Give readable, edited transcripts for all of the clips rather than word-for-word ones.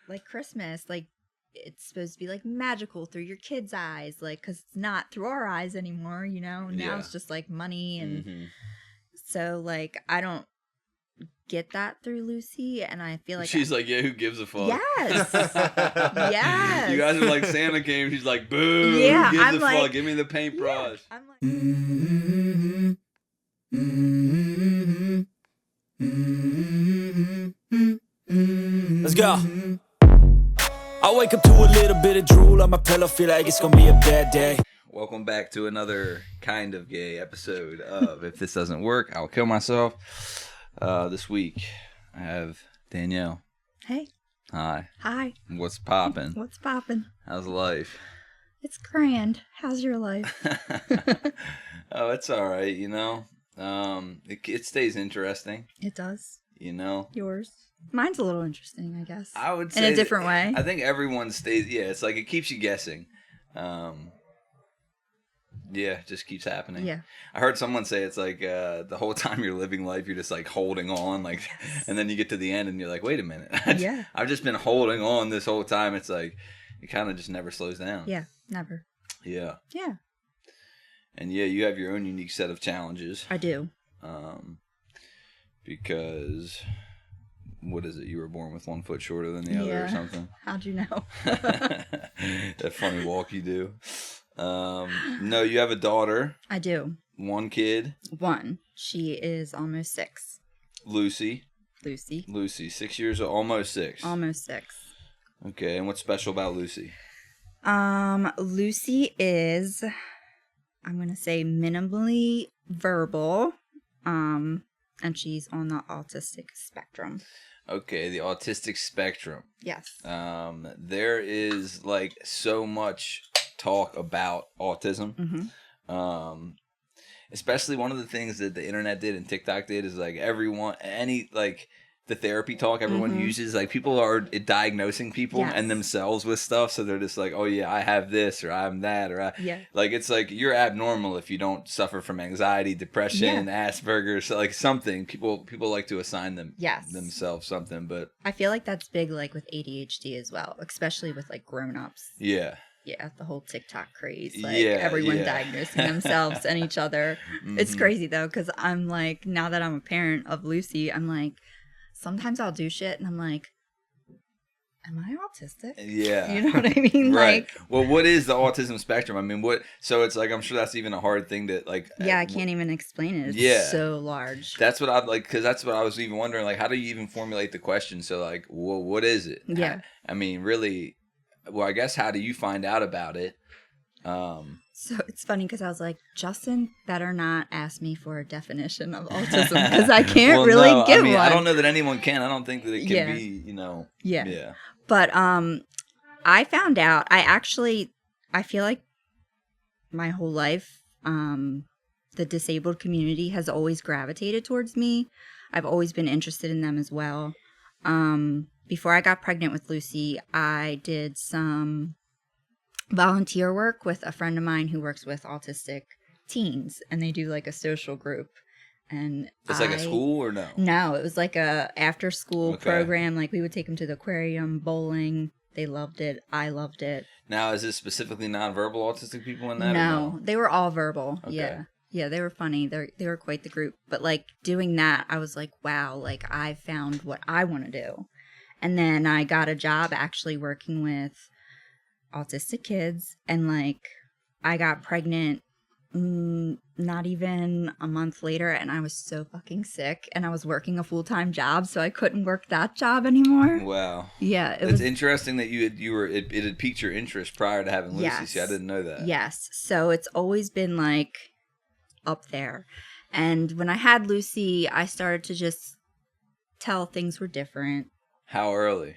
like Christmas, like it's supposed to be like magical through your kids' eyes, like because it's not through our eyes anymore, now it's just like money. And so like I don't get that through Lucy, and I feel like she's like, yeah, who gives a fuck? Yes. Yes. You guys are like, Santa came, she's like, boo, yeah, who gives I'm a like, fuck? Give me the paintbrush. Yeah, I'm like, let's go. I wake up to a little bit of drool on my pillow, feel like it's gonna be a bad day. Welcome back to another kind of gay episode of If This Doesn't Work, I'll Kill Myself. This week, I have Danielle. Hey. Hi. Hi. What's poppin'? What's poppin'? How's life? It's grand. How's your life? Oh, it's all right, it stays interesting. It does. Yours? Mine's a little interesting, I guess. I would say in a different way. I think everyone stays. Yeah, it's like it keeps you guessing. Yeah, it just keeps happening. Yeah. I heard someone say it's like the whole time you're living life, you're just like holding on, like, and then you get to the end and you're like, wait a minute. I've just been holding on this whole time. It's like it kind of just never slows down. Yeah, never. Yeah. Yeah. And yeah, you have your own unique set of challenges. I do. Because what is it? You were born with one foot shorter than the other or something? How'd you know? That funny walk you do. No, you have a daughter. I do. One kid. One. She is almost 6. Lucy, 6 years old, almost 6. Almost 6. Okay, and what's special about Lucy? Lucy is, I'm going to say, minimally verbal. And she's on the autistic spectrum. Okay, the autistic spectrum. Yes. There is like so much talk about autism. Especially one of the things that the internet did and TikTok did is like the therapy talk everyone uses, like people are diagnosing people and themselves with stuff, so they're just like, oh yeah, I have this or I'm that or like it's like you're abnormal if you don't suffer from anxiety, depression, Asperger's, so like something people like to assign themselves something. But I feel like that's big, like with ADHD as well, especially with like grown-ups. Yeah, the whole TikTok craze, like everyone diagnosing themselves and each other. It's crazy though, because I'm like, now that I'm a parent of Lucy, I'm like, sometimes I'll do shit and I'm like, am I autistic? Yeah. You know what I mean? Right. Like, well, what is the autism spectrum? I mean, so it's like, I'm sure that's even a hard thing to like. Yeah, I can't even explain it. It's so large. That's what I'd like, because that's what I was even wondering, like, how do you even formulate the question? So like, well, what is it? Yeah. I mean, really, well, I guess, how do you find out about it? So it's funny because I was like, Justin better not ask me for a definition of autism because I can't give one. I don't know that anyone can. I don't think that it can be, Yeah. But I found out, I feel like my whole life, the disabled community has always gravitated towards me. I've always been interested in them as well. Before I got pregnant with Lucy, I did some volunteer work with a friend of mine who works with autistic teens, and they do like a social group. And it's like a school or no? No, it was like a after school program. Like we would take them to the aquarium, bowling. They loved it. I loved it. Now, is this specifically nonverbal autistic people in that? No, they were all verbal. Okay. Yeah, they were funny. They were quite the group. But like doing that, I was like, wow, like I found what I want to do. And then I got a job actually working with autistic kids, and like I got pregnant not even a month later, and I was so fucking sick, and I was working a full-time job, so I couldn't work that job anymore. Wow. Yeah, it's interesting that it had piqued your interest prior to having Lucy. Yes. See, I didn't know that. Yes, so it's always been like up there. And when I had Lucy, I started to just tell things were different. How early?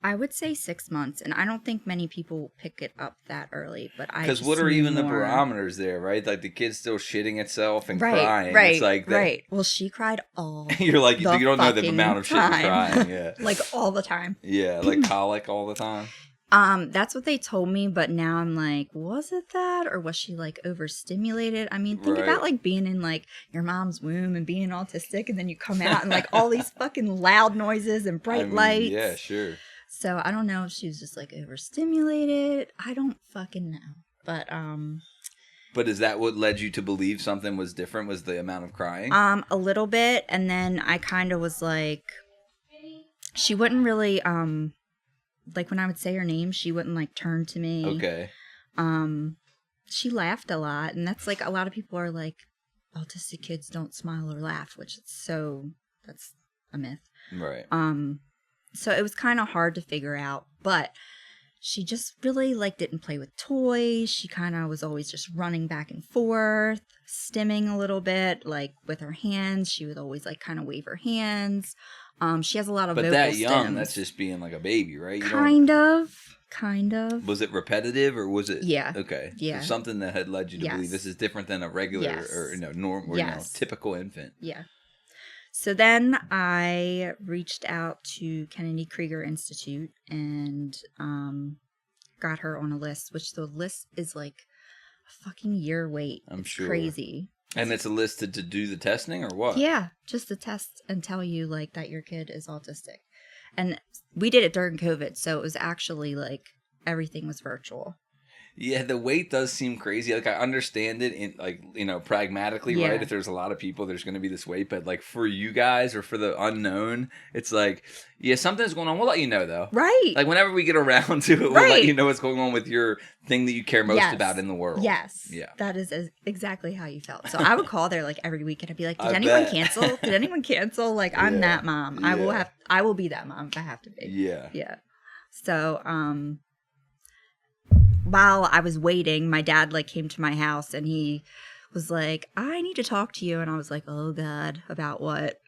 I would say 6 months, and I don't think many people pick it up that early. But because what are even the barometers there, right? Like the kid's still shitting itself and crying. Right, it's like that. Right. Well, she cried all. You're like, you don't know the amount of shit you're time. crying. Yeah, like all the time. Yeah, like colic all the time. That's what they told me, but now I'm like, was it that, or was she like overstimulated? I mean, think about like being in like your mom's womb and being autistic, and then you come out and like all these fucking loud noises and bright lights. Yeah, sure. So I don't know if she was just like overstimulated. I don't fucking know. But is that what led you to believe something was different? Was the amount of crying? A little bit, and then I kind of was like, she wouldn't really like when I would say her name, she wouldn't like turn to me. Okay. She laughed a lot, and that's like a lot of people are like, autistic kids don't smile or laugh, which that's a myth. Right. So it was kind of hard to figure out, but she just really like didn't play with toys. She kind of was always just running back and forth, stimming a little bit, like with her hands. She would always like kind of wave her hands. She has a lot of vocal that young, stems. that's just being like a baby, right? Kind of. Was it repetitive or was it? Yeah. Okay. Yeah. So something that had led you to believe this is different than a regular or norm or typical infant. Yeah. So then I reached out to Kennedy Krieger Institute and got her on a list, which the list is like a fucking year wait. I'm sure. Crazy. And it's a list to do the testing or what? Yeah, just to test and tell you like that your kid is autistic. And we did it during COVID, so it was actually like everything was virtual. Yeah, the wait does seem crazy. Like I understand it in like, pragmatically, right? If there's a lot of people, there's going to be this wait. But like for you guys or for the unknown, it's like, yeah, something's going on. We'll let you know though. Right. Like whenever we get around to it, we'll let you know what's going on with your thing that you care most about in the world. Yes. Yeah. That is exactly how you felt. So I would call there like every week and I'd be like, did anyone cancel? Did anyone cancel? Like I'm that mom. Yeah. I will be that mom if I have to be. Yeah. Yeah. So, while I was waiting, my dad like came to my house and he was like, I need to talk to you. And I was like, oh God, about what?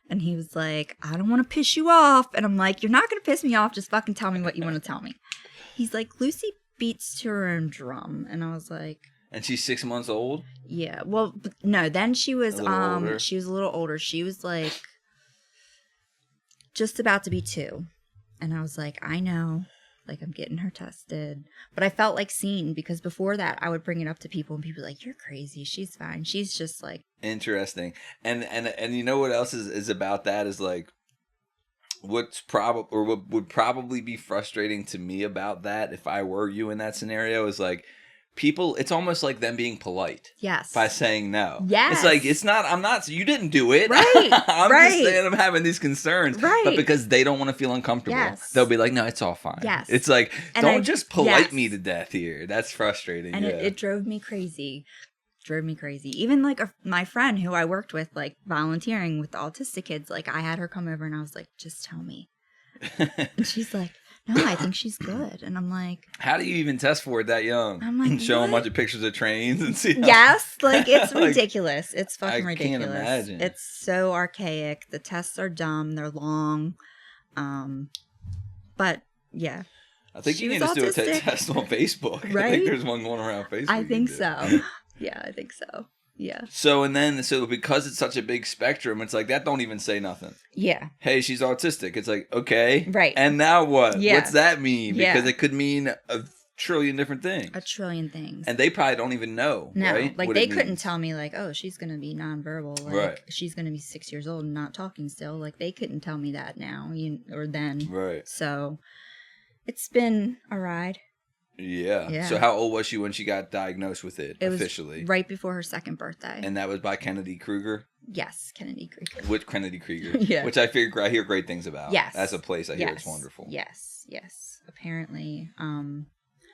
And he was like, I don't want to piss you off. And I'm like, you're not going to piss me off. Just fucking tell me what you want to tell me. He's like, Lucy beats to her own drum. And I was like, and she's 6 months old? Yeah. Well, no, then she was, older. She was a little older. She was like just about to be 2. And I was like, I know. Like, I'm getting her tested. But I felt like seen because before that, I would bring it up to people and people were like, you're crazy. She's fine. She's just like. Interesting. And you know what else is about that is like, what would probably be frustrating to me about that if I were you in that scenario is like, people, it's almost like them being polite. Yes. By saying no. Yes. It's not, you didn't do it. Right. I'm just saying I'm having these concerns. Right. But because they don't want to feel uncomfortable, they'll be like, no, it's all fine. Yes. It's like, don't just polite me to death here. That's frustrating. And it drove me crazy. Even like my friend who I worked with, like volunteering with the autistic kids, like I had her come over and I was like, just tell me. And she's like, no, I think she's good. And I'm like, how do you even test for it that young? I'm like, show them a bunch of pictures of trains and see. Yes, like it's ridiculous. It's fucking I ridiculous. can't imagine. It's so archaic. The tests are dumb. They're long. But yeah. I think you need to do a test on Facebook. Right? I think there's one going around Facebook. I think so. Yeah, I think so. Yeah. So because it's such a big spectrum, it's like that don't even say nothing. Yeah. Hey, she's autistic. It's like, okay. Right. And now what? Yeah. What's that mean? Because it could mean a trillion different things. A trillion things. And they probably don't even know. No. Right? Like they couldn't tell me like, oh, she's gonna be nonverbal. Like right. She's gonna be 6 years old and not talking still. Like they couldn't tell me that now or then. Right. So it's been a ride. Yeah. So how old was she when she got diagnosed with it officially? Was right before her 2nd birthday. And that was by Kennedy Krieger? Yes, Kennedy Krieger. With Kennedy Krieger. Yeah. Which I hear great things about. Yes. That's a place I hear it's wonderful. Yes. Apparently.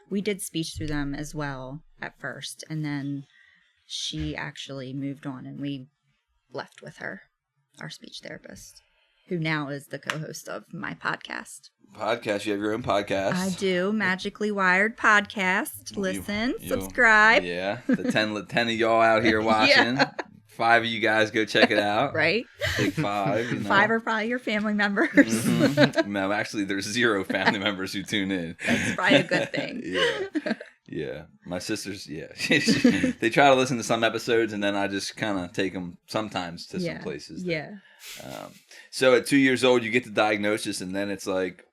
We did speech through them as well at first. And then she actually moved on and we left with her, our speech therapist, who now is the co-host of my podcast. You have your own podcast. I do. Magically Wired podcast. Listen, subscribe. Yeah. The 10 of y'all out here watching. 5 of you guys go check it out. Right. Big 5. 5 are probably your family members. Mm-hmm. No, actually, there's 0 family members who tune in. That's probably a good thing. Yeah. My sisters, they try to listen to some episodes, and then I just kind of take them sometimes to some places. So at 2 years old, you get the diagnosis, and then it's like,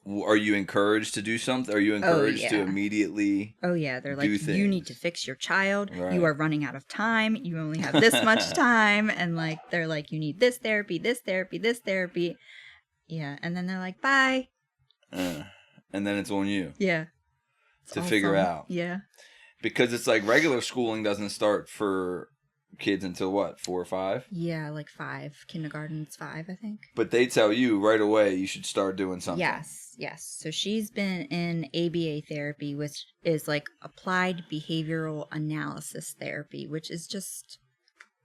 are you encouraged to do something? Are you encouraged to immediately they're like, you need to fix your child. Right. You are running out of time. You only have this much time. And like, they're like, you need this therapy, this therapy, this therapy. Yeah, and then they're like, bye. And then it's on you. Yeah. To figure out. Yeah. Because it's like regular schooling doesn't start for kids until what, 4 or 5? Yeah, like 5. Kindergarten's 5, I think. But they tell you right away you should start doing something. Yes. So she's been in ABA therapy, which is like applied behavioral analysis therapy, which is just,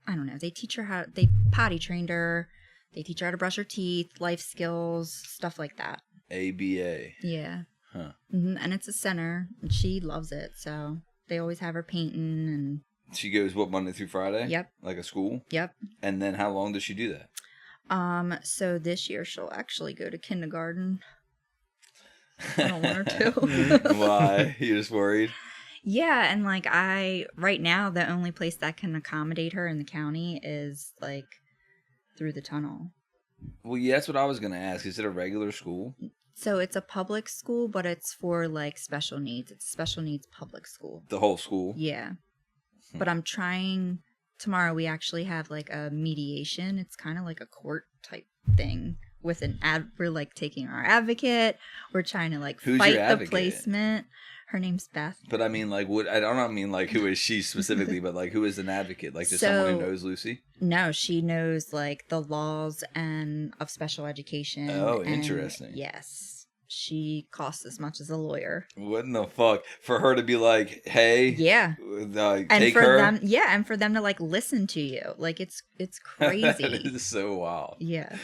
I don't know. They teach her they potty trained her. They teach her how to brush her teeth, life skills, stuff like that. ABA. Yeah. Huh. Mm-hmm. And it's a center, and she loves it. So they always have her painting and. She goes, what, Monday through Friday? Yep. Like a school? Yep. And then how long does she do that? So this year she'll actually go to kindergarten. I don't want her to. Why? You're just worried? Yeah, and like right now, the only place that can accommodate her in the county is like through the tunnel. Well, yeah, that's what I was going to ask. Is it a regular school? So it's a public school, but it's for like special needs. It's a special needs public school. The whole school? Yeah. But I'm trying, tomorrow we actually have like a mediation. It's kind of like a court type thing with we're like taking our advocate. We're trying to like fight the placement. Her name's Beth. But I mean, like, I don't mean like who is she specifically, but like who is an advocate? Like, just someone who knows Lucy? No, she knows like the laws of special education. Oh, interesting. Yes. She costs as much as a lawyer. What in the fuck? For her to be like, hey, yeah, and take for her? Them, yeah, and for them to like listen to you, like it's crazy. That is so wild. Yeah.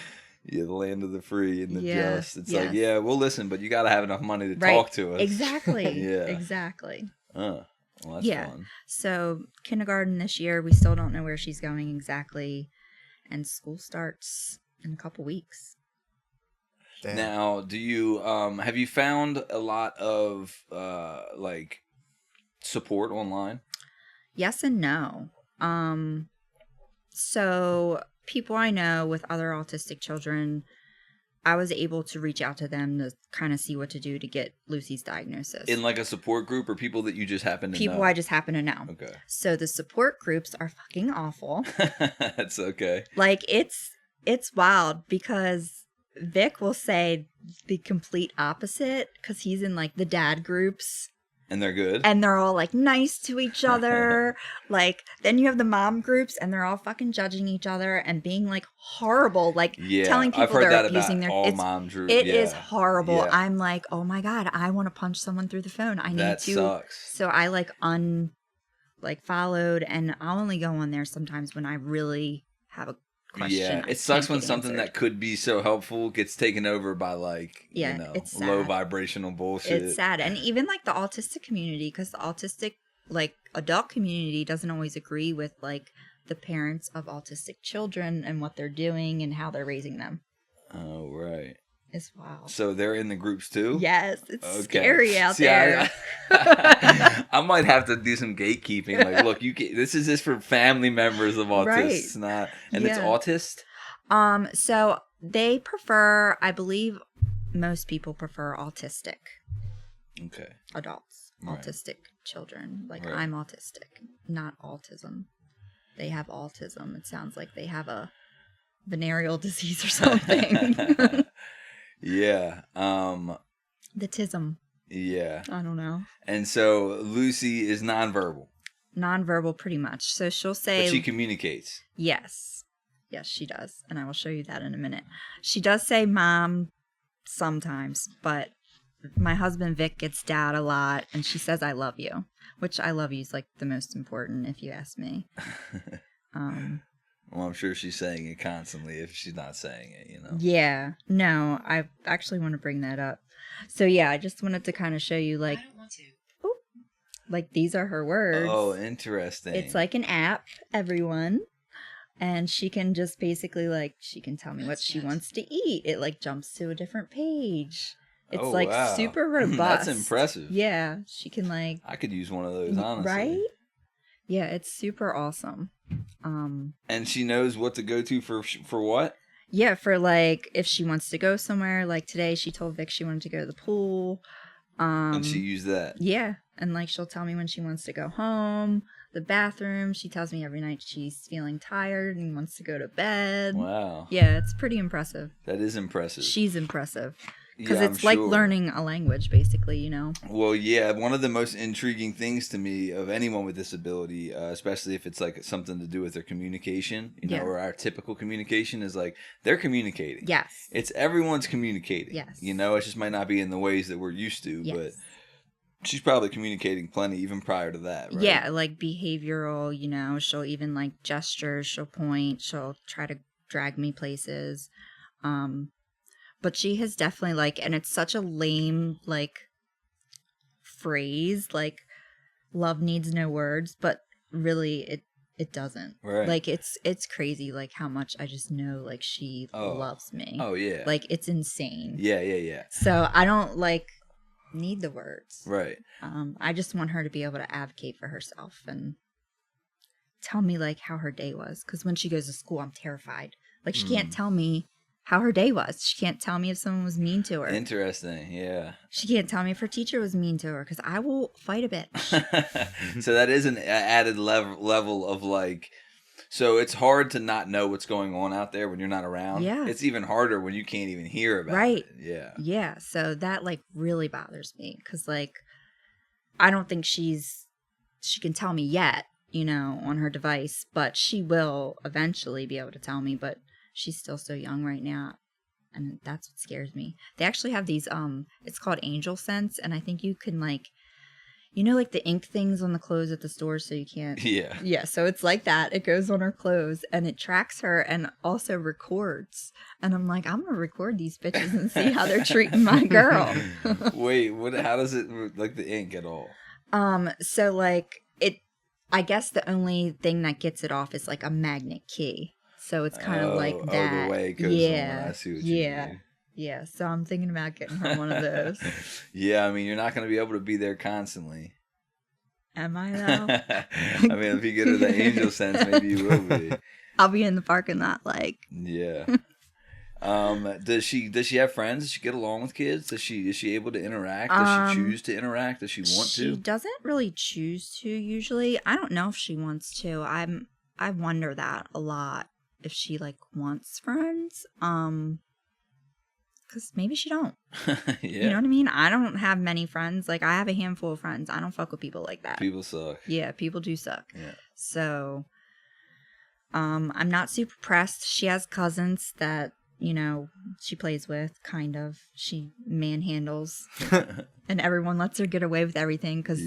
Yeah, the land of the free and the just. It's like, yeah, we'll listen, but you got to have enough money to talk to us. Exactly. Yeah. Exactly. Well, that's fun. So kindergarten this year, we still don't know where she's going exactly, and school starts in a couple weeks. Damn. Now, do you have you found a lot of like support online? Yes and no. So people I know with other autistic children, I was able to reach out to them to kind of see what to do to get Lucy's diagnosis. In like a support group or people that you just happen to know? People I just happen to know. Okay. So the support groups are fucking awful. That's okay. Like it's wild because Vic will say the complete opposite because he's in like the dad groups. And they're good. And they're all like nice to each other. Like then you have the mom groups and they're all fucking judging each other and being like horrible. Like telling people they're abusing their all mom groups. It is horrible. Yeah. I'm like, oh my God, I want to punch someone through the phone. I need that to. Sucks. So I like followed and I'll only go on there sometimes when I really have a question. Yeah, it sucks when something that could be so helpful gets taken over by like, it's low vibrational bullshit. It's sad. And even like the autistic community, because the autistic like adult community doesn't always agree with like the parents of autistic children and what they're doing and how they're raising them. Oh, right. It's wild. So they're in the groups too? Yes. It's scary out there. I might have to do some gatekeeping. Like, look, this is just for family members of autists, not, and it's autist? So they prefer, I believe most people prefer autistic. Okay. Adults. Right. Autistic children. Like I'm autistic, not autism. They have autism. It sounds like they have a venereal disease or something. Yeah. The tism. Yeah. I don't know. And so Lucy is nonverbal. Nonverbal pretty much. So she'll say... But she communicates. Yes. Yes, she does. And I will show you that in a minute. She does say mom sometimes, but my husband Vic gets dad a lot, and she says I love you, which I love you is like the most important if you ask me. Well, I'm sure she's saying it constantly if she's not saying it, you know? Yeah. No, I actually want to bring that up. So, yeah, I just wanted to kind of show you, like... I don't want to. Oh, like, these are her words. Oh, interesting. It's like an app, everyone. And she can just basically, like, she can tell me what she wants to eat. It, like, jumps to a different page. It's, super robust. That's impressive. Yeah. She can, like... I could use one of those, honestly. Right? Yeah, it's super awesome. And she knows what to go to for what? Yeah, for like if she wants to go somewhere. Like today, she told Vic she wanted to go to the pool. And she used that. Yeah, and like she'll tell me when she wants to go home. the bathroom. She tells me every night she's feeling tired and wants to go to bed. Wow. Yeah, it's pretty impressive. That is impressive. She's impressive. Because Yeah, it's like learning a language, basically, you know? Well, yeah, one of the most intriguing things to me of anyone with disability, especially if it's like something to do with their communication, you know, or our typical communication is like they're communicating. Yes. It's everyone's communicating. Yes. You know, it just might not be in the ways that we're used to, but she's probably communicating plenty even prior to that, right? Yeah, like behavioral, you know, she'll even like gestures, she'll point, she'll try to drag me places. But she has definitely like, and it's such a lame like phrase, like love needs no words, but really it doesn't. Right. Like it's crazy like how much I just know like she loves me. Oh yeah. Like it's insane. Yeah. So I don't like need the words. Right. I just want her to be able to advocate for herself and tell me like how her day was, because when she goes to school I'm terrified. Like she can't tell me how her day was. She can't tell me if someone was mean to her. Interesting, yeah. She can't tell me if her teacher was mean to her, because I will fight a bitch. So that is an added level of like, so it's hard to not know what's going on out there when you're not around. Yeah. It's even harder when you can't even hear about it. Yeah. Yeah, so that like really bothers me, because like I don't think she can tell me yet, you know, on her device, but she will eventually be able to tell me, but she's still so young right now, and that's what scares me. They actually have these, it's called Angel Sense, and I think you can, like, you know, like the ink things on the clothes at the store so you can't... Yeah. Yeah, so it's like that. It goes on her clothes, and it tracks her and also records. And I'm like, I'm going to record these bitches and see how they're treating my girl. Wait, how does it, like the ink at all? So, like, I guess the only thing that gets it off is, like, a magnet key. So it's kind of like that. Oh, the way it goes on. I see what you mean. Yeah, so I'm thinking about getting her one of those. Yeah, I mean, you're not going to be able to be there constantly. Am I, though? I mean, if you get her the Angel Sense, maybe you will be. I'll be in the parking lot, like. Yeah. Does she have friends? Does she get along with kids? Is she able to interact? Does she choose to interact? Does she want to? She doesn't really choose to, usually. I don't know if she wants to. I wonder that a lot. If she like wants friends, because maybe she don't. Yeah. You know what I mean? I don't have many friends. Like I have a handful of friends. I don't fuck with people like that. People suck. Yeah, people do suck. Yeah. So, I'm not super pressed. She has cousins that, you know, she plays with, kind of. She manhandles. And everyone lets her get away with everything because,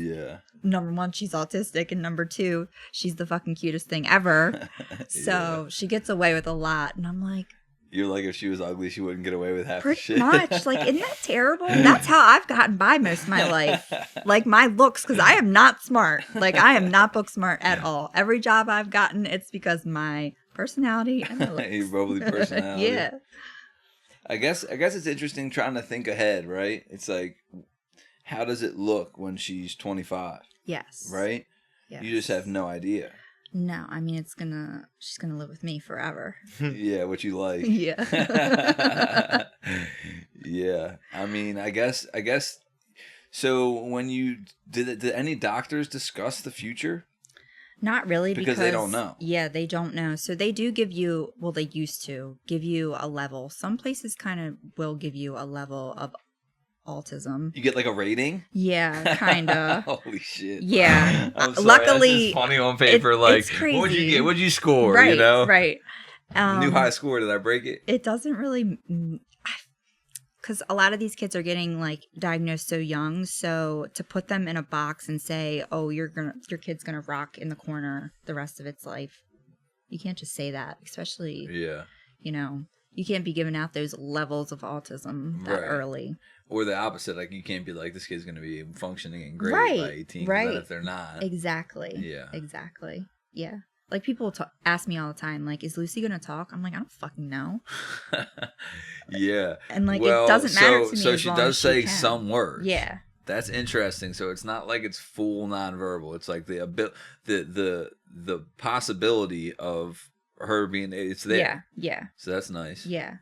number one, she's autistic, and number two, she's the fucking cutest thing ever. So she gets away with a lot, and I'm like... You're like, if she was ugly, she wouldn't get away with half the shit. Pretty much. Like, isn't that terrible? That's how I've gotten by most of my life. Like, my looks, because I am not smart. Like, I am not book smart at all. Every job I've gotten, it's because my personality and my looks. Your bubbly personality. Yeah. I guess it's interesting trying to think ahead, right? It's like, how does it look when she's 25? Yes. Right? Yes. You just have no idea. No, I mean, she's gonna live with me forever. Yeah, what you like. Yeah. Yeah. I mean, I guess, so when did any doctors discuss the future? Not really, because they don't know. Yeah, they don't know. So they do give you, well, they used to give you a level. Some places kind of will give you a level of autism. You get like a rating? Yeah, kind of. Holy shit. Yeah. I'm sorry, Luckily, that's just funny on paper. It's crazy. What'd you get? What'd you score? Right, you know? Right. New high score. Did I break it? It doesn't really... Because a lot of these kids are getting like diagnosed so young, so to put them in a box and say, "Oh, your kid's gonna rock in the corner the rest of its life," you can't just say that. Especially, you know, you can't be giving out those levels of autism that early. Or the opposite, like you can't be like, this kid's gonna be functioning and great by 18, right? If they're not, exactly, exactly, yeah. Like, people ask me all the time, like, is Lucy going to talk? I'm like, I don't fucking know. Yeah. And, like, it doesn't matter to me. So she does say some words. Yeah. That's interesting. So it's not like it's full nonverbal. It's like the possibility of her being, it's there. Yeah. Yeah. So that's nice. Yeah.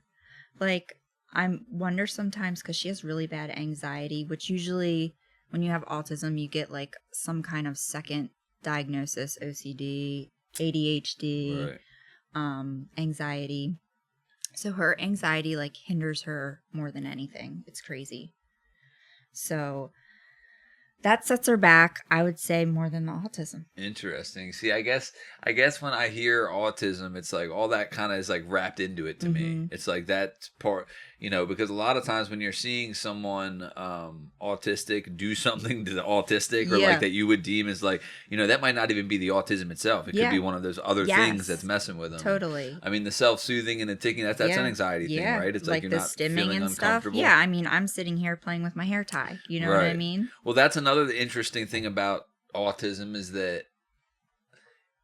Like, I wonder sometimes, because she has really bad anxiety, which usually when you have autism, you get, like, some kind of second diagnosis, OCD, ADHD, anxiety. So her anxiety like hinders her more than anything. It's crazy. So that sets her back, I would say, more than the autism. Interesting. See, I guess when I hear autism, it's like all that kind of is like wrapped into it to me. It's like that part, because a lot of times when you're seeing someone autistic do something to the autistic or like that you would deem as like, that might not even be the autism itself. It could be one of those other things that's messing with them. Totally. I mean, the self-soothing and the ticking, that's an anxiety thing, right? It's like you're the not stimming feeling and stuff. uncomfortable. Yeah, I mean, I'm sitting here playing with my hair tie. You know what I mean? Well, that's another interesting thing about autism is that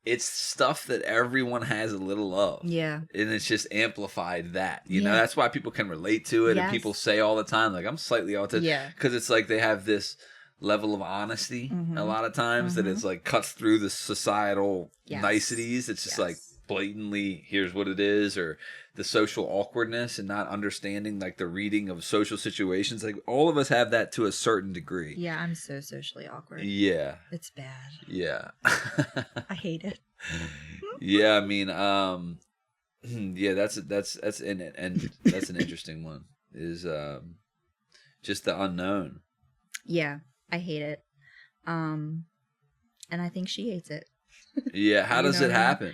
it's stuff that everyone has a little of. Yeah. And it's just amplified that. That's why people can relate to it. And people say all the time, like, I'm slightly autistic. Yeah. Because it's like they have this level of honesty a lot of times that it's like cuts through the societal niceties. It's just like blatantly, here's what it is, or the social awkwardness and not understanding like the reading of social situations. Like all of us have that to a certain degree. Yeah, I'm so socially awkward. Yeah. It's bad. Yeah. I hate it. Yeah, I mean, yeah, that's in it, and that's an interesting one. Is just the unknown. Yeah, I hate it. And I think she hates it. Yeah, how does it happen?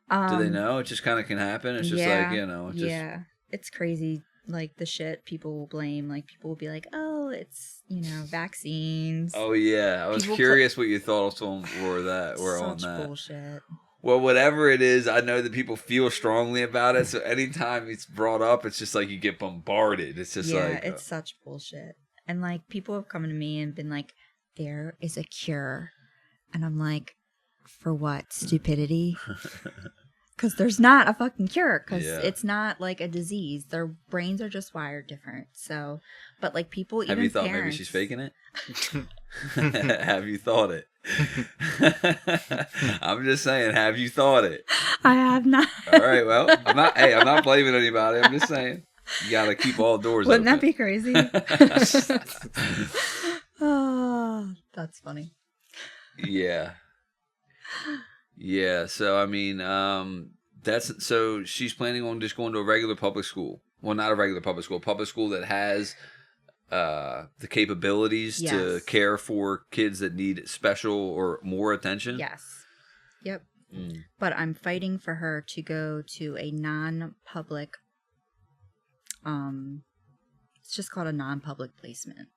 Do they know? It just kind of can happen. It's just like, yeah, it's crazy. Like the shit people will blame. Like people will be like, "Oh, it's vaccines." Oh yeah, I was curious what your thoughts were on that. Such bullshit. Well, whatever it is, I know that people feel strongly about it. So anytime it's brought up, it's just like you get bombarded. It's just like it's such bullshit. And like people have come to me and been like, "There is a cure," and I'm like, "For what? Stupidity." Because there's not a fucking cure. Because it's not like a disease. Their brains are just wired different. So, but like people, even have you thought parents, maybe she's faking it? Have you thought it? I'm just saying. Have you thought it? I have not. All right. Well, I'm not blaming anybody. I'm just saying you gotta keep all doors Wouldn't open. That be crazy? Oh, that's funny. Yeah. Yeah, so I mean, so she's planning on just going to a regular public school. Well, not a regular public school that has the capabilities to care for kids that need special or more attention. Yes. Yep. But I'm fighting for her to go to a non-public. It's just called a non-public placement.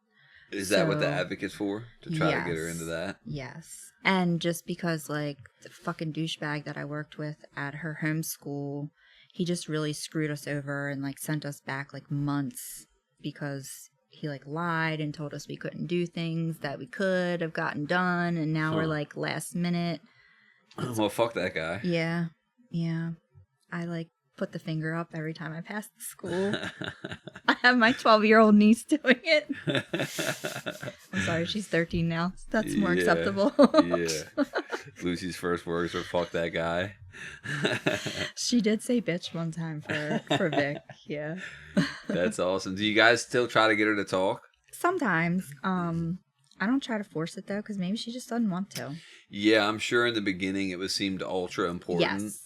Is that what the advocate's for? To try to get her into that? Yes. And just because, like, the fucking douchebag that I worked with at her home school, he just really screwed us over and, like, sent us back, like, months because he, like, lied and told us we couldn't do things that we could have gotten done. And now we're, like, last minute. Well, fuck that guy. Yeah. Yeah. I, like, put the finger up every time I pass the school. I have my 12-year-old niece doing it. I'm sorry, she's 13 now. That's more acceptable. Yeah. Lucy's first words were "fuck that guy." She did say "bitch" one time for Vic. Yeah. That's awesome. Do you guys still try to get her to talk? Sometimes. I don't try to force it though, because maybe she just doesn't want to. Yeah, I'm sure in the beginning it seemed ultra important. Yes.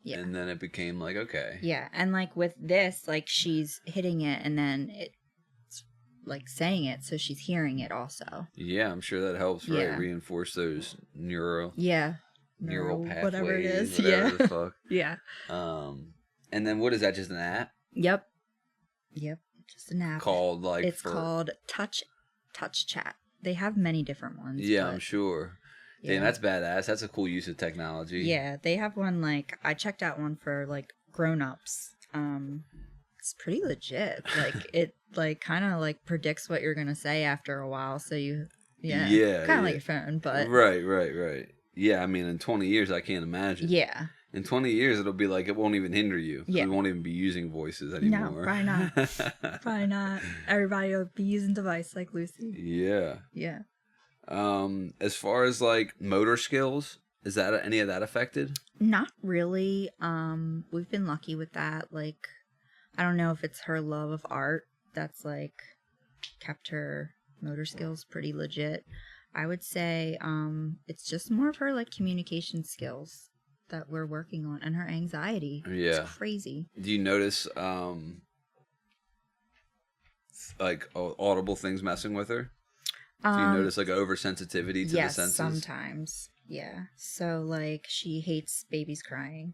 Yeah. And then it became like, okay. Yeah. And like with this, like she's hitting it and then it's like saying it. So she's hearing it also. Yeah. I'm sure that helps, right? Reinforce those neural pathways. Whatever it is. Whatever the fuck. Yeah. And then what is that? Just an app? Yep. Just an app. Called like. It's called Touch Chat. They have many different ones. Yeah, I'm sure. Damn, that's badass. That's a cool use of technology. Yeah, they have one like I checked out one for like grown-ups. It's pretty legit. Like it like kind of like predicts what you're gonna say after a while. So you kind of like your phone, but right. Yeah, I mean, in 20 years, I can't imagine. Yeah. In 20 years, it'll be like it won't even hinder you. Yeah. We won't even be using voices anymore. No, probably not. Probably not. Everybody will be using device like Lucy. Yeah. Yeah. As far as like motor skills, is that any of that affected? Not really. We've been lucky with that. Like, I don't know if it's her love of art that's like kept her motor skills pretty legit. I would say it's just more of her like communication skills that we're working on, and her anxiety. Yeah. It's crazy. Do you notice like audible things messing with her? Do you notice like oversensitivity to the senses? Sometimes. Yeah. So like she hates babies crying,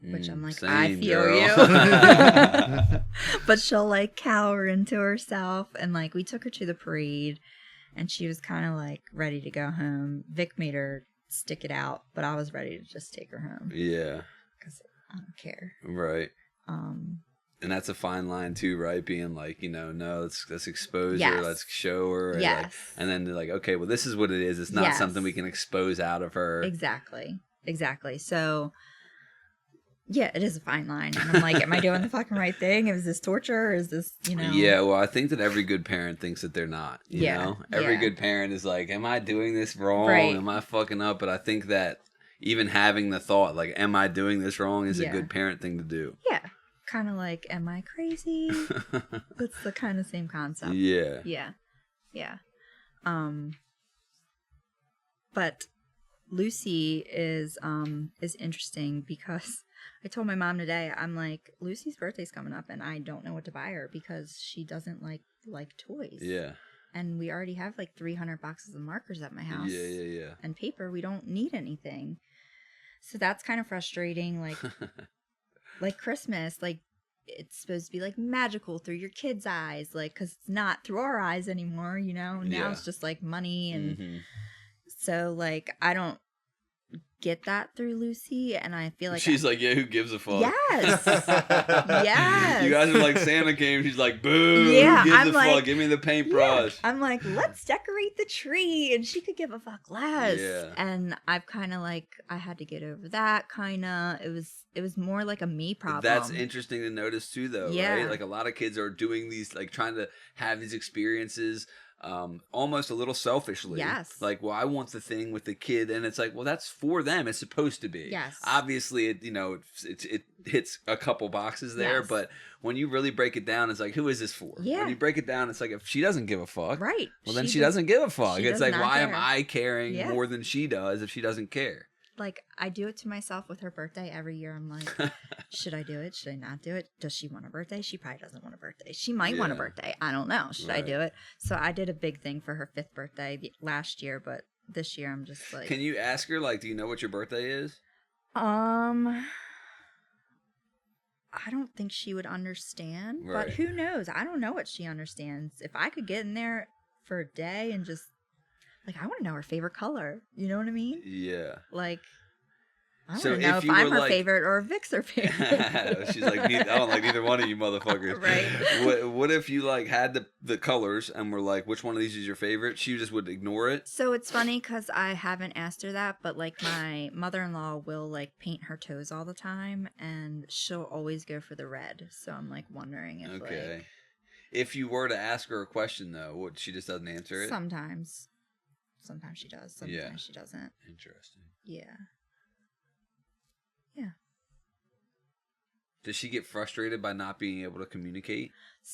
which I'm like, same, I feel girl. you. But she'll like cower into herself, and like we took her to the parade and she was kind of like ready to go home. Vic made her stick it out, but I was ready to just take her home. Yeah. Because I don't care. Right. And that's a fine line too, right? Being like, no, let's expose her, let's show her. And yes. Like, and then they're like, okay, well, this is what it is. It's not something we can expose out of her. Exactly. So, yeah, it is a fine line. And I'm like, am I doing the fucking right thing? Is this torture? Or is this, Yeah, well, I think that every good parent thinks that they're not, you know? Every good parent is like, am I doing this wrong? Right. Am I fucking up? But I think that even having the thought, like, am I doing this wrong is a good parent thing to do. Yeah. Kind of like, am I crazy? It's the kind of same concept. Yeah. Yeah. But Lucy is interesting because I told my mom today, I'm like, Lucy's birthday's coming up and I don't know what to buy her because she doesn't like toys. Yeah. And we already have like 300 boxes of markers at my house. Yeah. And paper. We don't need anything. So that's kind of frustrating. Like, like Christmas, like it's supposed to be like magical through your kids' eyes, like, because it's not through our eyes anymore, Now it's just like money. And so, like, I don't get that through Lucy, and I feel like she's like, yeah, who gives a fuck? Yes. Yes. You guys are like, Santa came, she's like, boo, yeah, who gives I'm a like, fuck? Give me the paintbrush. Yeah. I'm like, let's decorate the tree, and she could give a fuck less. Yeah. And I've kind of like, I had to get over that. Kind of, it was more like a me problem. That's interesting to notice too, though. Yeah. Right? Like a lot of kids are doing these, like trying to have these experiences. Almost a little selfishly. Yes. Like, well, I want the thing with the kid, and it's like, well, that's for them. It's supposed to be. Yes. Obviously, it hits a couple boxes there, yes. But when you really break it down, it's like, who is this for? Yeah. When you break it down, it's like, if she doesn't give a fuck, right? Well, then she doesn't give a fuck. It's like, why care. am I caring more than she does if she doesn't care? Like, I do it to myself with her birthday every year. I'm like, should I do it? Should I not do it? Does she want a birthday? She probably doesn't want a birthday. She might want a birthday. I don't know. Should I do it? So I did a big thing for her 5th birthday last year, but this year I'm just like... Can you ask her, like, do you know what your birthday is? I don't think she would understand, but who knows? I don't know what she understands. If I could get in there for a day and just... Like, I want to know her favorite color. You know what I mean? Yeah. Like, I want to know if I'm her favorite or if Vic's her favorite. She's like, I don't like neither one of you motherfuckers. Right. What if you, like, had the colors and were like, which one of these is your favorite? She just would ignore it? So it's funny because I haven't asked her that, but, like, my mother-in-law will, like, paint her toes all the time, and she'll always go for the red. So I'm, like, wondering if, like... If you were to ask her a question, though, she just doesn't answer it? Sometimes. Sometimes she does. Sometimes she doesn't. Interesting. Yeah. Does she get frustrated by not being able to communicate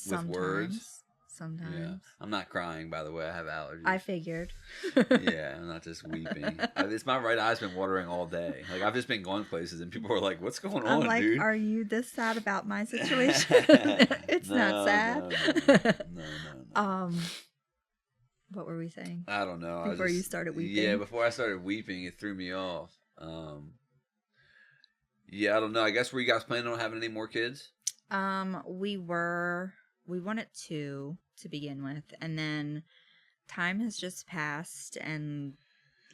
with words? Sometimes. Yeah. I'm not crying, by the way. I have allergies. I figured. Yeah, I'm not just weeping. It's my right eye's been watering all day. Like, I've just been going places, and people are like, "What's going on, like, dude? Are you this sad about my situation?" It's not sad. No. What were we saying? I don't know. Before you started weeping? Yeah, before I started weeping, it threw me off. Yeah, I don't know. I guess were you guys planning on having any more kids? We wanted 2 to begin with, and then time has just passed, and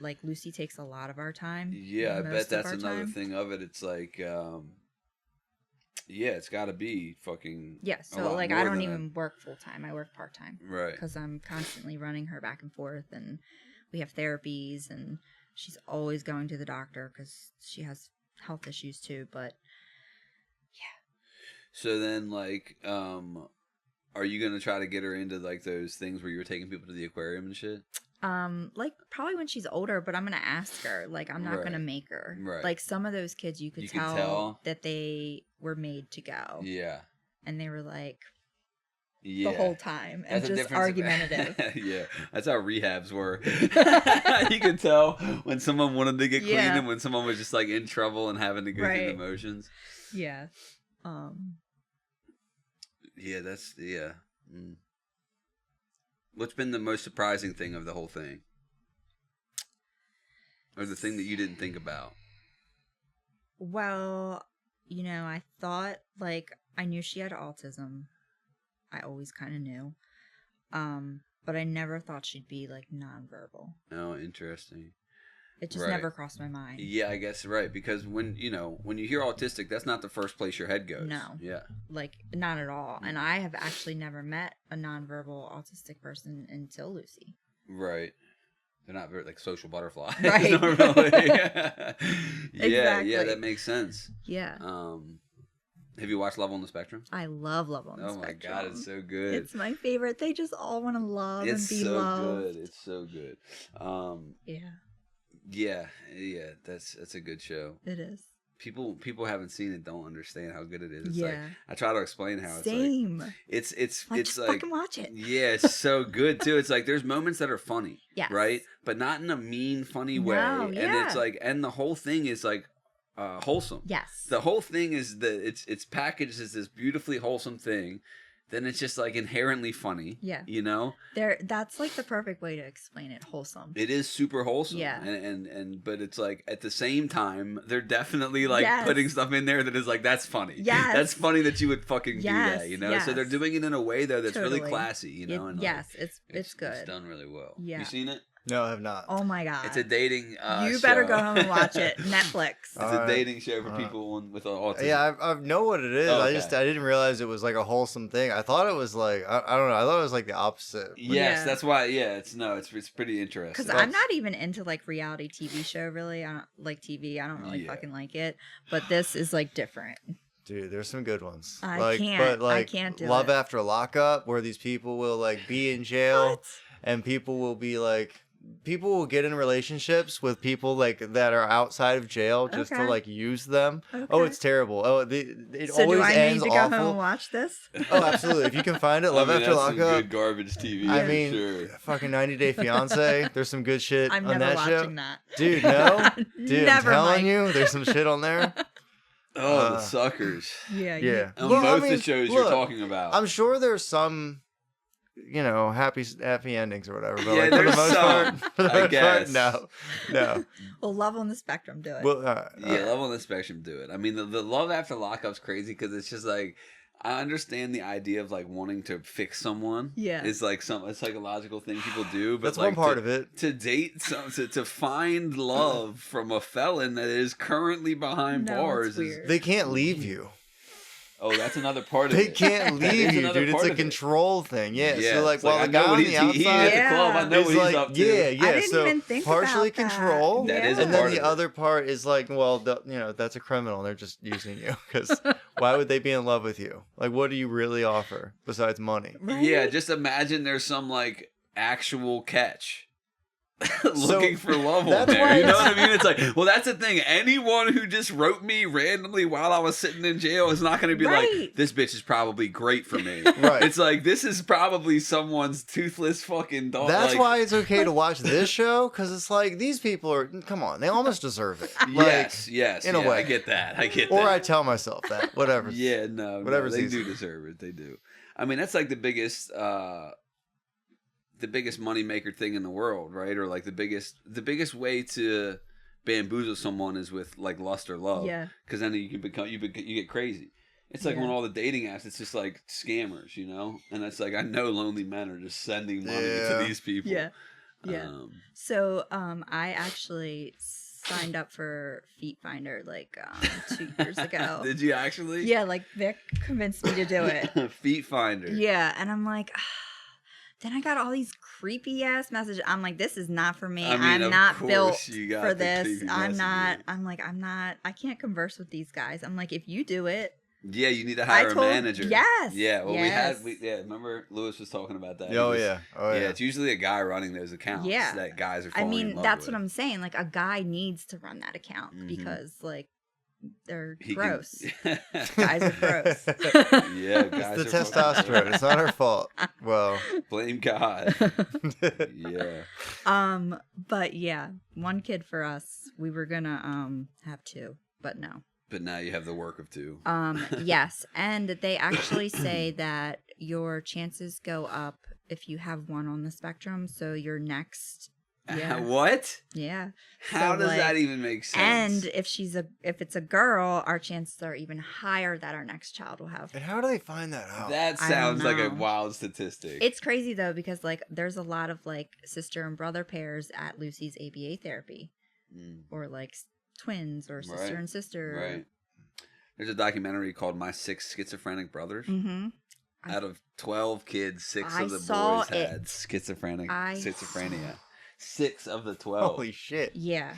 like Lucy takes a lot of our time. Yeah, I bet that's another thing of it. It's like, yeah, it's got to be fucking. Yeah, so like I don't even work full time. I work part time. Right. Because I'm constantly running her back and forth, and we have therapies, and she's always going to the doctor because she has health issues too. But yeah. So then, like, are you gonna try to get her into like those things where you're taking people to the aquarium and shit? Like probably when she's older, but I'm gonna ask her. Like, I'm not gonna make her. Right. Like some of those kids, you could tell that they were made to go. Yeah. And they were like, the whole time and just argumentative. Yeah, that's how rehabs were. You could tell when someone wanted to get clean and when someone was just like in trouble and having to go through the motions. Yeah. Yeah, that's What's been the most surprising thing of the whole thing? Or the thing that you didn't think about? Well, I thought, like, I knew she had autism. I always kind of knew. But I never thought she'd be, like, nonverbal. Oh, interesting. It just never crossed my mind. Yeah, I guess, right. Because when you hear autistic, that's not the first place your head goes. No. Yeah. Like, not at all. And I have actually never met a nonverbal autistic person until Lucy. Right. They're not very, like, social butterflies. Right. Normally. Exactly. Yeah, that makes sense. Yeah. Have you watched Love on the Spectrum? I love Love on the Spectrum. Oh my God, it's so good. It's my favorite. They just all want to love and be loved. It's so good. Yeah. Yeah, that's a good show. It is. People haven't seen it, don't understand how good it is. It's yeah. Like, I try to explain how it's Same. like. It's just like fucking watch it. Yeah, it's so good too. It's like there's moments that are funny. Yes. Right? But not in a mean, funny way. No, yeah. And it's like, and the whole thing is like wholesome. Yes. The whole thing is that it's packaged as this beautifully wholesome thing. Then it's just like inherently funny. Yeah. That's like the perfect way to explain it. Wholesome. It is super wholesome. Yeah. And but it's like at the same time, they're definitely like putting stuff in there that is like, that's funny. Yes. That's funny that you would fucking do that, Yes. So they're doing it in a way though that's really classy, And it's good. It's done really well. Yeah. You seen it? No, I have not. Oh my God. It's a dating You better go home and watch it. Netflix. It's a dating show for people with autism. Yeah, I know what it is. Okay. I didn't realize it was like a wholesome thing. I thought it was like, I don't know. I thought it was like the opposite. Yes, that's why. Yeah, it's pretty interesting. Because I'm not even into like reality TV show. Really, I don't like TV. I don't really fucking like it. But this is like different. Dude, there's some good ones. I can't do Love it. After Lockup, where these people will like be in jail, What? and people will get in relationships with people like that are outside of jail just to like use them. Okay. Oh, it's terrible. Oh, it so always do I ends need to awful. go home and watch this? Oh, absolutely. If you can find it, Love After Lockup. Some good garbage TV. I mean, sure. Fucking 90 Day Fiance. There's some good shit I'm on never that show. watching that. Dude, no. Dude, I'm telling Mike. you, there's some shit on there. Oh, the suckers. Yeah. On both the shows you're talking about. I'm sure there's some, happy endings or whatever. But yeah, like, there's some. I guess. No. Well, Love on the Spectrum, do it. Well, Love on the Spectrum, do it. I mean, the Love After Lockup's crazy because it's just like, I understand the idea of like wanting to fix someone. Yeah. It's like a psychological thing people do. But that's like one part of it. To date, to find love from a felon that is currently behind bars. They can't leave you. Oh, that's another part of it. They can't leave you, dude. It's a control thing. Yeah. So like, while the guy on the outside, he at the club, I know what he's up to. Yeah. I didn't even think partially about that. control. That is, and then the other part is like, well, that's a criminal. And they're just using you because why would they be in love with you? Like, what do you really offer besides money? Right? Yeah. Just imagine there's some like actual catch. Looking for love on there. You know what I mean? It's like, well, that's the thing. Anyone who just wrote me randomly while I was sitting in jail is not going to be like, this bitch is probably great for me. Right. It's like, this is probably someone's toothless fucking dog. That's why it's okay to watch this show, because it's like, these people are, come on, they almost deserve it. Like, yes. In a way. I get that. Or I tell myself that. Whatever. Yeah, no. They do deserve it. They do. I mean, that's like the biggest money maker thing in the world, right? Or like the biggest way to bamboozle someone is with like lust or love. Yeah. Because then you get crazy. It's like when all the dating apps, it's just like scammers, And it's like, I know lonely men are just sending money to these people. Yeah. Yeah. So I actually signed up for Feet Finder like 2 years ago. Did you actually? Yeah, like Vic convinced me to do it. Feet Finder. Yeah, and I'm like, then I got all these creepy ass messages. I'm like, this is not for me. I'm not built for this. I'm not. I can't converse with these guys. I'm like, if you do it. Yeah, you need to hire a manager. Yes. Yeah, well, remember Lewis was talking about that. Oh, yeah. It's usually a guy running those accounts that guys are falling in love that's with. what I'm saying. Like, a guy needs to run that account because, like, they're gross. Guys are gross. Yeah, guys it's the testosterone. It's not our fault. Well, blame God. Yeah. But yeah, one kid for us. We were gonna have two, but no. But now you have the work of two. Yes, and they actually say that your chances go up if you have one on the spectrum. So your next. Yeah. What? Yeah. How does that even make sense? And if it's a girl, our chances are even higher that our next child will have. And how do they find that out? That sounds like a wild statistic. It's crazy though, because like there's a lot of like sister and brother pairs at Lucy's ABA therapy, or like twins or sister and sister. Right. There's a documentary called My Six Schizophrenic Brothers. Mm-hmm. Out of 12 kids, 6 of the boys had schizophrenia. 6 of the 12. Holy shit. Yeah.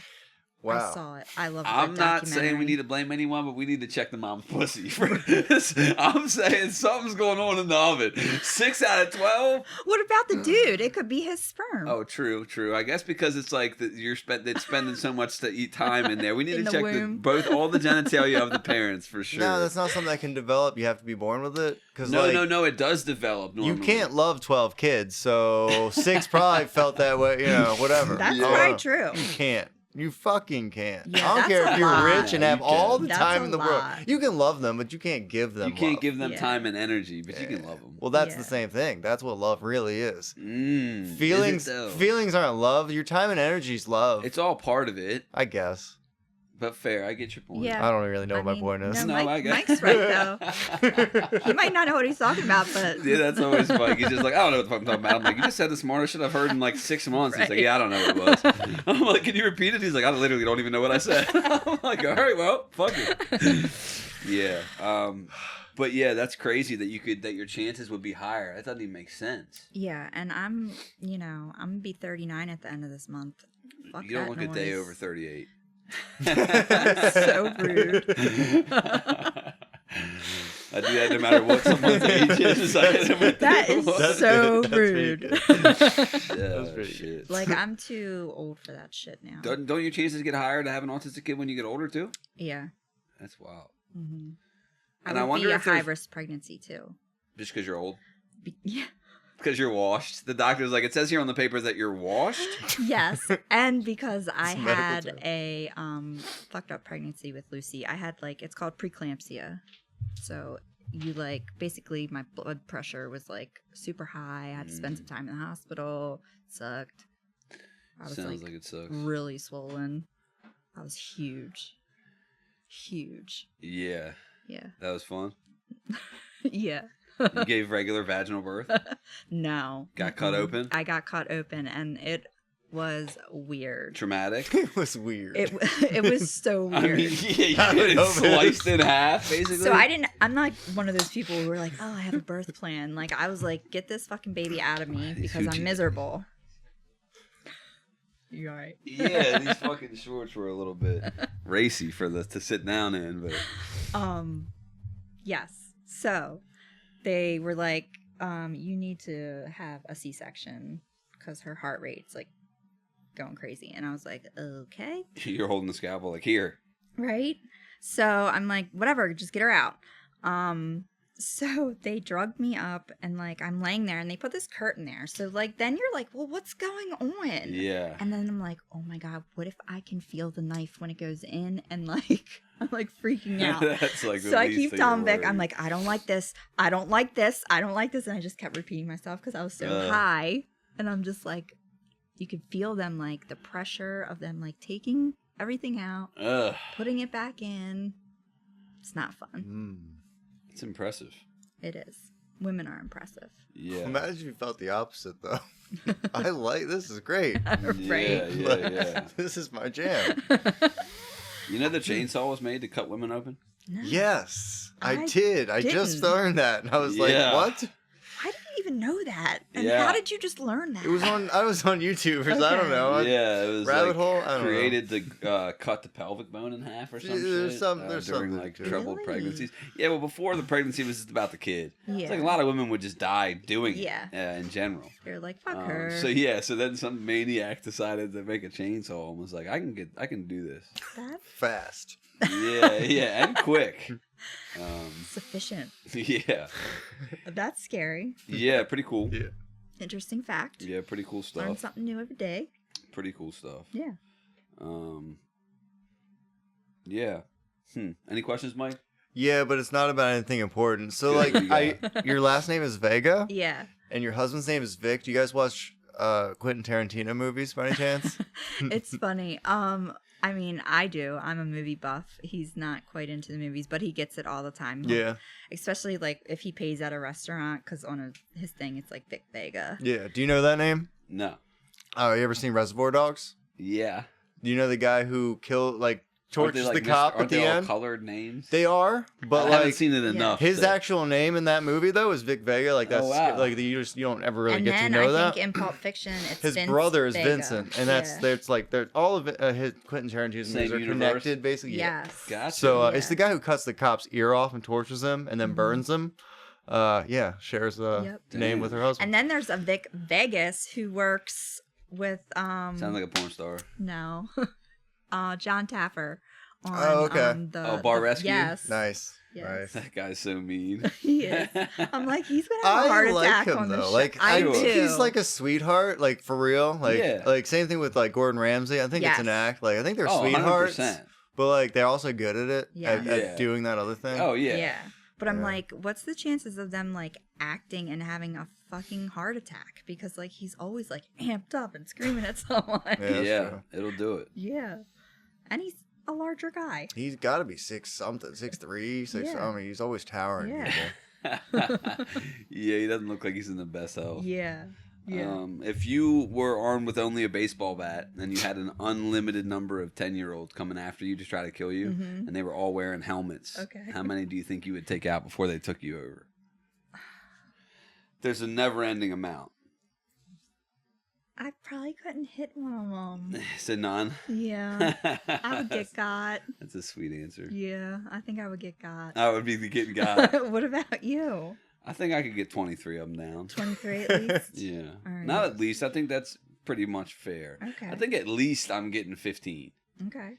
Wow. I saw it. I love it. I'm not saying we need to blame anyone, but we need to check the mom's pussy for this. I'm saying something's going on in the oven. 6 out of 12? What about the dude? It could be his sperm. Oh, true. I guess because it's like you're spending so much time in there. We need to check all the genitalia of the parents for sure. No, that's not something that can develop. You have to be born with it. No, it does develop normally. You can't love 12 kids, so 6 probably felt that way, whatever. That's probably true. You can't. You fucking can't. Yeah, I don't care if you're rich and have all the that's time in the world. lot. You can love them, but you can't give them You can't love. give them time and energy, but you can love them. Well, that's the same thing. That's what love really is. Feelings is aren't love. Your time and energy is love. It's all part of it. I guess. But fair, I get your point. Yeah. I don't really know what my point is. No, I guess. Mike's right, though. He might not know what he's talking about, but... Yeah, that's always Mike. He's just like, I don't know what the fuck I'm talking about. I'm like, you just said the smartest shit I've heard in like 6 months. He's like, yeah, I don't know what it was. I'm like, can you repeat it? He's like, I literally don't even know what I said. I'm like, all right, well, fuck it. Yeah. But yeah, that's crazy that your chances would be higher. That doesn't even make sense. Yeah, and I'm going to be 39 at the end of this month. Fuck you don't that look noise. a day over 38. So rude. I do that no matter what someone's age is. That is so rude. That's pretty shit. Like, I'm too old for that shit now. Don't your chances get higher to have an autistic kid when you get older too? Yeah. That's wild. Mm-hmm. And I wonder be if a high-risk pregnancy too. Just because you're old? Yeah. Because you're washed. The doctor's like, it says here on the papers that you're washed. Yes, and because I had a fucked up pregnancy with Lucy. I had it's called preeclampsia. So you basically my blood pressure was super high. I had to spend some time in the hospital. It sucked. I was Sounds like it sucks. Really swollen. I was huge. Huge. Yeah. Yeah. That was fun. Yeah. You gave regular vaginal birth? No. Got cut open? I got cut open, and it was weird. Traumatic? It was weird. It was so weird. I mean, yeah, you get it sliced in half, basically. So I'm not one of those people who are like, oh, I have a birth plan. I was like, get this fucking baby out of me because I'm miserable. You all right? Yeah, these fucking shorts were a little bit racy to sit down in, but yes. So they were like, you need to have a C-section because her heart rate's going crazy. And I was like, okay. You're holding the scalpel here. Right? So I'm like, whatever, just get her out. So they drugged me up and I'm laying there and they put this curtain there. So then you're like, well, what's going on? Yeah. And then I'm like, oh my God, what if I can feel the knife when it goes in? And I'm freaking out. That's so I keep telling Vic, I'm like, I don't like this. I don't like this. I don't like this. And I just kept repeating myself because I was so high. And I'm just you could feel them the pressure of them taking everything out, putting it back in. It's not fun. It's impressive. It is. Women are impressive. Yeah. Imagine if you felt the opposite, though. This is great. Right? Yeah. This is my jam. You know the chainsaw was made to cut women open? No. Yes, I did. I just didn't. learned that. And I was like, what? I didn't even know that. And how did you just learn that? It was on. I was on YouTube. Okay. I don't know. Yeah, it was rabbit hole. I don't created to cut the pelvic bone in half or something. There's during something like troubled pregnancies. Yeah, well, before the pregnancy was just about the kid. Yeah. It's like a lot of women would just die doing it. In general. They're like, fuck her. So then some maniac decided to make a chainsaw and was like, I can do this. That's fast. Yeah, and quick. Sufficient. Yeah. That's scary. Yeah, pretty cool. Yeah. Interesting fact. Yeah, pretty cool stuff. Learn something new every day. Pretty cool stuff. Yeah. Yeah. Any questions, Mike? Yeah, but it's not about anything important. So, like, your last name is Vega? Yeah. And your husband's name is Vic. Do you guys watch Quentin Tarantino movies by any chance? It's funny. I mean, I do. I'm a movie buff. He's not quite into the movies, but he gets it all the time. Yeah. Especially, like, if he pays at a restaurant, because on his thing, it's like Vic Vega. Yeah. Do you know that name? No. Oh, you ever seen Reservoir Dogs? Yeah. Do you know the guy who tortures the cop at the end? Aren't they all colored names? They are, but I haven't seen it enough. His actual name in that movie though is Vic Vega. Like that's like you don't ever really get to know that. And then I think in Pulp Fiction, it's his Vince brother is Vega. Vincent, and that's like all of his Quentin Tarantino's movies are connected basically. Yes. Gotcha. So it's the guy who cuts the cop's ear off and tortures him and then burns him. Shares a name with her husband. And then there's a Vic Vegas who works with sounds like a porn star. No. John Taffer. Okay. Bar Rescue? Yes. Nice. Yes. Nice. That guy's so mean. He is. I'm like, he's gonna have a heart attack on the show. Like, I do. think he's like a sweetheart, like for real. Like, like same thing with like Gordon Ramsay. I think it's an act. Like, I think they're sweethearts, 100%. but like they're also good at it at doing that other thing. Oh yeah. Yeah. But I'm like, what's the chances of them like acting and having a fucking heart attack? Because like he's always like amped up and screaming at someone. Yeah, it'll do it. Yeah. And he's a larger guy. He's got to be 6'3", 6. I mean, he's always towering. Yeah. Yeah, he doesn't look like he's in the best health. Yeah. Yeah. If you were armed with only a baseball bat and you had an unlimited number of 10-year-olds coming after you to try to kill you, and they were all wearing helmets, how many do you think you would take out before they took you over? There's a never-ending amount. I probably couldn't hit one of them. So none? Yeah. I would get got. That's a sweet answer. Yeah, I think I would get got. I would be getting got. What about you? I think I could get 23 of them down. 23 at least? Yeah. Right. Not at least. I think that's pretty much fair. Okay. I think at least I'm getting 15. Okay.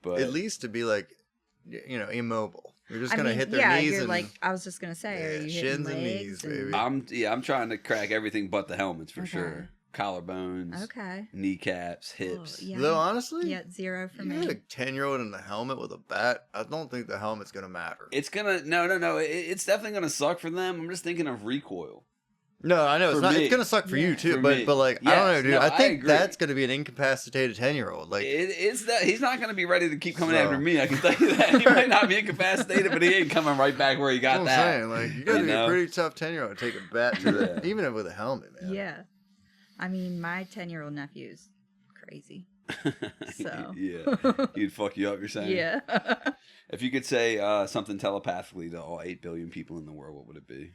But at least to be like, immobile. You're just gonna hit their knees and like I was just gonna say, are you shins hitting and legs knees, baby. I'm trying to crack everything but the helmets for sure. Collarbones, kneecaps, hips. Yeah. Though honestly, 0 for me. You're a 10-year-old in a helmet with a bat. I don't think the helmet's gonna matter. It's gonna no. It's definitely gonna suck for them. I'm just thinking of recoil. No, I know it's not. Me. It's gonna suck for you too. For but me. like Yes, I don't know, dude. no, I think agree. that's gonna be an incapacitated 10-year-old. Like it's that he's not gonna be ready to keep coming after me. I can tell you that. He might not be incapacitated, but he ain't coming right back where he got that's what that. I'm saying. Like you gotta be a pretty tough 10-year-old to take a bat to that, even with a helmet, man. Yeah. I mean, my 10-year-old nephew's crazy. So yeah, he'd fuck you up. You're saying? Yeah. If you could say something telepathically to all 8 billion people in the world, what would it be?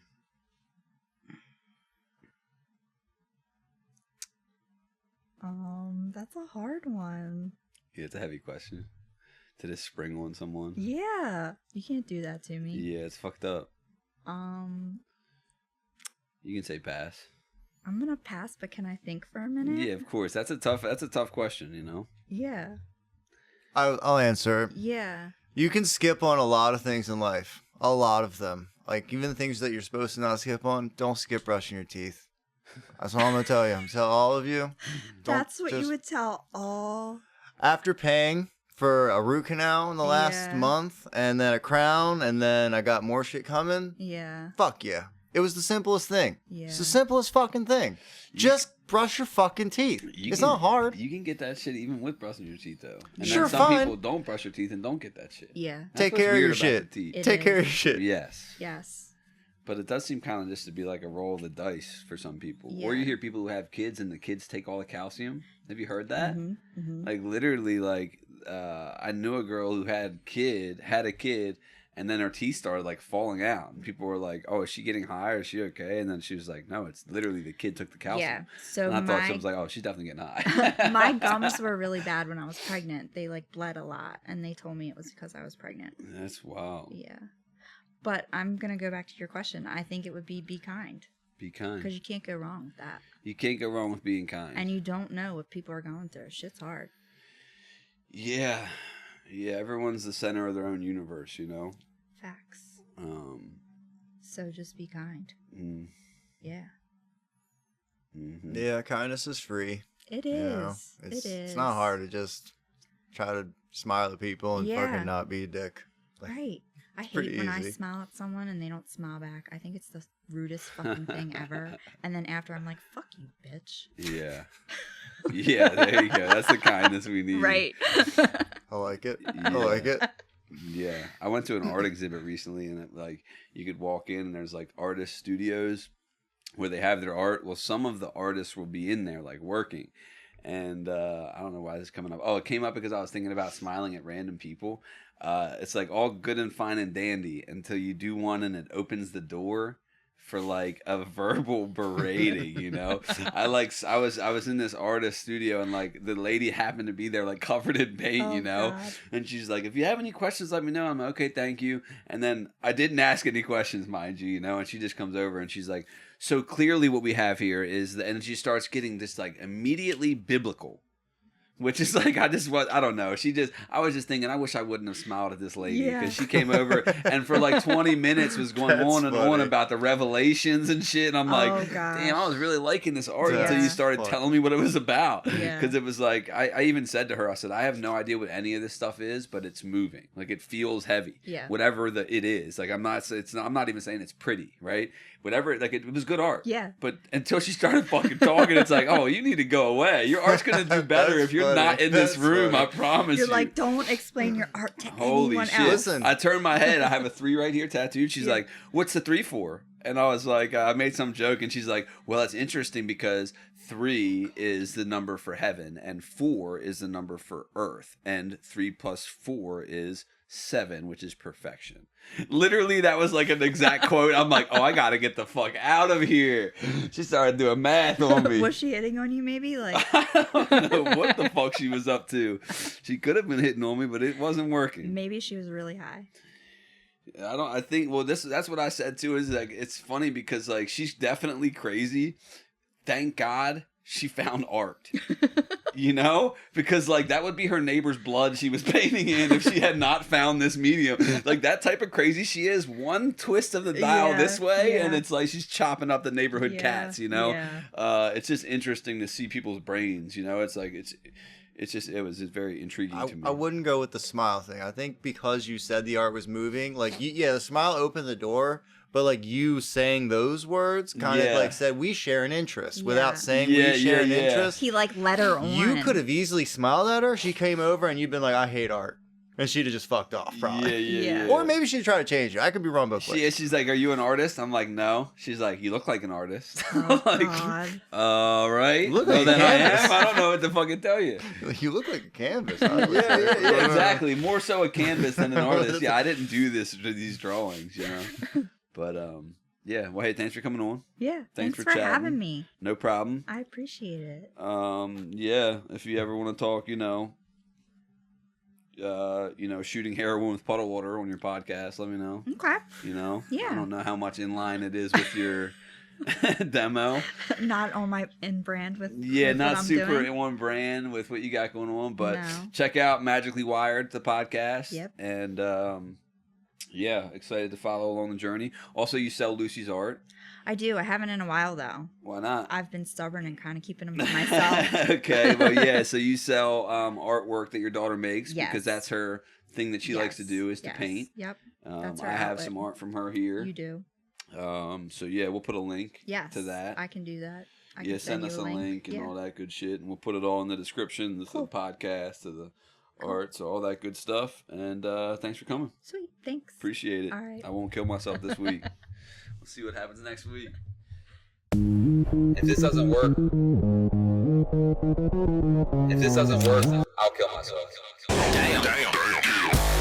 That's a hard one. Yeah, it's a heavy question. To just spring on someone. Yeah, you can't do that to me. Yeah, it's fucked up. You can say pass. I'm gonna pass, but can I think for a minute? Yeah, of course. That's a tough question, you know. Yeah. I'll answer. Yeah. You can skip on a lot of things in life. A lot of them. Like even the things that you're supposed to not skip on. Don't skip brushing your teeth. That's what I'm gonna tell you. I'm tell all of you. That's what you would tell all. After paying for a root canal in the last month, and then a crown, and then I got more shit coming. Yeah. Fuck yeah. It was the simplest thing. Yeah. It's the simplest fucking thing. Just brush your fucking teeth. It's not hard. You can get that shit even with brushing your teeth, though. And sure, then some fine. people don't brush their teeth and don't get that shit. Yeah. Take care of your shit. Take care of your shit. Yes. Yes. But it does seem kind of just to be like a roll of the dice for some people. Yeah. Or you hear people who have kids and the kids take all the calcium. Have you heard that? Mm-hmm. Like literally, like I knew a girl who had a kid, And then her teeth started like falling out, and people were like, "Oh, is she getting high? Is she okay?" And then she was like, "No, it's literally the kid took the calcium." Yeah. So and I was like, "Oh, she's definitely getting high." My gums were really bad when I was pregnant. They like bled a lot, and they told me it was because I was pregnant. That's wild. Yeah. But I'm gonna go back to your question. I think it would be kind. Be kind. Because you can't go wrong with that. You can't go wrong with being kind. And you don't know what people are going through. Shit's hard. Yeah. Yeah, everyone's the center of their own universe, you know? Facts. So just be kind. Yeah. Mm-hmm. Yeah, kindness is free. It is. You know, it's not hard to just try to smile at people and fucking not be a dick. Like, right. I hate when I smile at someone and they don't smile back. I think it's the rudest fucking thing ever. And then after I'm like, fuck you, bitch. Yeah. Yeah, there you go. That's the kindness we need. Right. I like it. Yeah. I like it. Yeah. I went to an art exhibit recently, and like you could walk in and there's like artist studios where they have their art. Well, some of the artists will be in there like working. And I don't know why this is coming up. Oh, it came up because I was thinking about smiling at random people. It's like all good and fine and dandy until you do one and it opens the door for like a verbal berating, you know. I was in this artist studio, and like the lady happened to be there like covered in paint, you know. God. And she's like, "If you have any questions, let me know." I'm like, "Okay, thank you." And then I didn't ask any questions, mind you, you know. And she just comes over and she's like, "So clearly what we have here is," and she starts getting this like immediately biblical. Which is like, I don't know. I was just thinking, I wish I wouldn't have smiled at this lady, because she came over and for like 20 minutes was going on and on about the revelations and shit. And I'm like, damn, I was really liking this art until you started telling me what it was about. Because it was like, I even said to her, I said, I have no idea what any of this stuff is, but it's moving. Like it feels heavy. Yeah. Whatever it is. Like I'm not even saying it's pretty, right? Whatever, like it was good art. Yeah. But until she started fucking talking, it's like, oh, you need to go away. Your art's gonna do better if you're not in this room. I promise you. You're like, don't explain your art to anyone else. Listen. I turned my head. I have a 3 right here tattooed. She's like, what's the 3 for? And I was like, I made some joke, and she's like, well, it's interesting because 3 is the number for heaven, and 4 is the number for earth, and 3 plus 4 is 7, which is perfection. Literally, that was like an exact quote. I'm like, oh, I gotta get the fuck out of here. She started doing math on me. Was she hitting on you maybe? Like I don't know what the fuck she was up to. She could have been hitting on me, but it wasn't working. Maybe she was really high. I think, well, that's what I said too, is like, it's funny because like, she's definitely crazy. Thank God she found art. You know, because like that would be her neighbor's blood she was painting in if she had not found this medium. Like that type of crazy she is. One twist of the dial this way, and it's like she's chopping up the neighborhood cats. You know, it's just interesting to see people's brains. You know, it's like it was just very intriguing to me. I wouldn't go with the smile thing. I think because you said the art was moving, like the smile opened the door. But like you saying those words kind of like said we share an interest without saying we share an interest. He like let her on. You could have easily smiled at her. She came over and you'd been like, I hate art. And she'd have just fucked off probably. Yeah. Or maybe she'd try to change you. I could be wrong both ways. She's like, are you an artist? I'm like, no. She's like, you look like an artist. Oh, like, God. All right. You look like a canvas. I don't know what to fucking tell you. You look like a canvas. Yeah, exactly. More so a canvas than an artist. Yeah, I didn't do these drawings, you know. But yeah, well, hey, thanks for coming on. Yeah, thanks for having me. No problem. I appreciate it. Yeah, if you ever want to talk, shooting heroin with puddle water on your podcast, let me know. Okay. You know? Yeah. I don't know how much in line it is with your demo. Not on my in brand with not what super I'm doing. in one brand with what you got going on, but No. check out Magically Wired, the podcast. Yep. And yeah, excited to follow along the journey. Also, you sell Lucy's art. I do. I haven't in a while, though. Why not? I've been stubborn and kind of keeping them to myself. Okay, well, yeah, so you sell artwork that your daughter makes Yes. because that's her thing that she likes to do is to paint. Yep. That's her I have outlet. some art from her here. You do. So, yeah, we'll put a link to that. I can do that. I can send us a link and all that good shit, and we'll put it all in the description of the podcast, of the art, so all that good stuff. And thanks for coming. Sweet. Thanks. Appreciate it. All right. I won't kill myself this week. We'll see what happens next week. If this doesn't work, I'll kill myself. Damn.